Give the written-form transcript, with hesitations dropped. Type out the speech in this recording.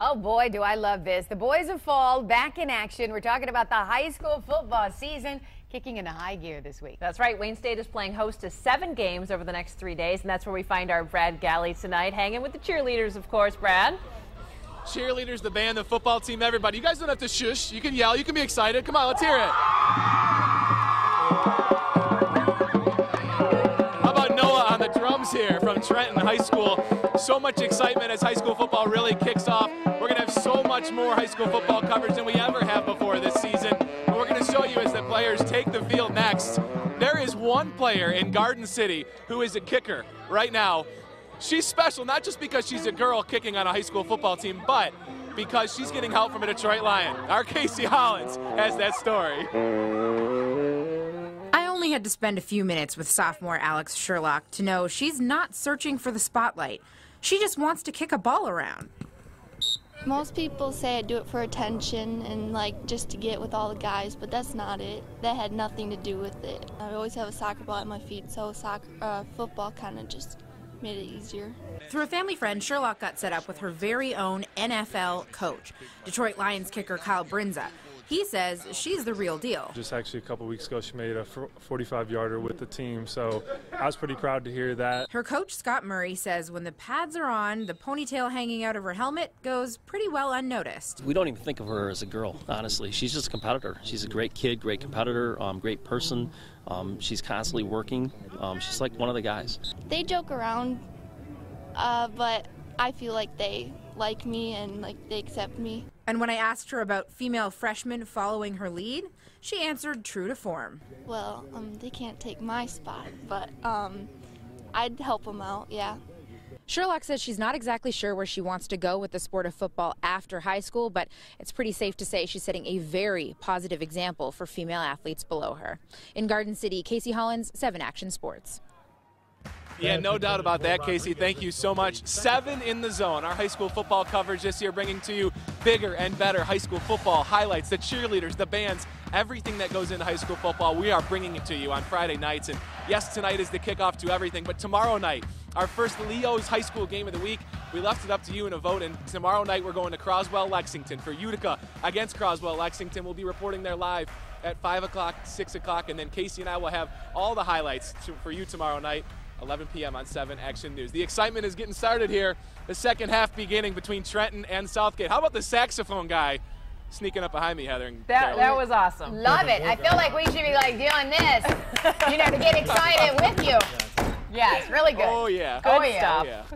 Oh boy, do I love this. The boys of fall back in action. We're talking about the high school football season kicking into high gear this week. That's right. Wayne State is playing host to 7 games over the next 3 days, and that's where we find our Brad Galli tonight, hanging with the cheerleaders, of course. Brad? Cheerleaders, the band, the football team, everybody. You guys don't have to shush. You can yell. You can be excited. Come on, let's hear it. How about Noah on the drums here from Trenton High School? So much excitement as high school football really kicks off. We're going to have so much more high school football coverage than we ever have before this season. What we're going to show you as the players take the field next. There is one player in Garden City who is a kicker right now. She's special, not just because she's a girl kicking on a high school football team, but because she's getting help from a Detroit Lion. Our Kacie Hollins has that story. I only had to spend a few minutes with sophomore Alex Sherlock to know she's not searching for the spotlight. She just wants to kick a ball around. Most people say I do it for attention and just to get with all the guys, but that's not it. That had nothing to do with it. I always have a soccer ball at my feet, so football kind of just made it easier. Through a family friend, Sherlock got set up with her very own NFL coach, Detroit Lions kicker Kyle Brinza. He says she's the real deal. Just actually a couple weeks ago, she made a 45-yarder with the team, so I was pretty proud to hear that. Her coach, Scott Murray, says when the pads are on, the ponytail hanging out of her helmet goes pretty well unnoticed. We don't even think of her as a girl, honestly. She's just a competitor. She's a great kid, great competitor, great person. She's constantly working. She's like one of the guys. They joke around, but I feel like they like me and they accept me. And when I asked her about female freshmen following her lead, she answered true to form. Well, they can't take my spot, but I'd help them out, yeah. Sherlock says she's not exactly sure where she wants to go with the sport of football after high school, but it's pretty safe to say she's setting a very positive example for female athletes below her. In Garden City, Kacie Hollins, 7 Action Sports. Yeah, no doubt about that, Kacie. Thank you so much. 7 in the Zone, our high school football coverage this year, bringing to you bigger and better high school football highlights, the cheerleaders, the bands, everything that goes into high school football. We are bringing it to you on Friday nights. And yes, tonight is the kickoff to everything, but tomorrow night, our first Leo's high school game of the week. We left it up to you in a vote, and tomorrow night we're going to Croswell-Lexington for Utica against Croswell-Lexington. We'll be reporting there live at 5 o'clock, 6 o'clock, and then Kacie and I will have all the highlights for you tomorrow night. 11 p.m. on 7 Action News. The excitement is getting started here. The second half beginning between Trenton and Southgate. How about the saxophone guy sneaking up behind me, Heather? That was awesome. Love it. I feel like we should be doing this, to get excited with you. Yes, really good. Oh, yeah. Good stuff. Oh, yeah.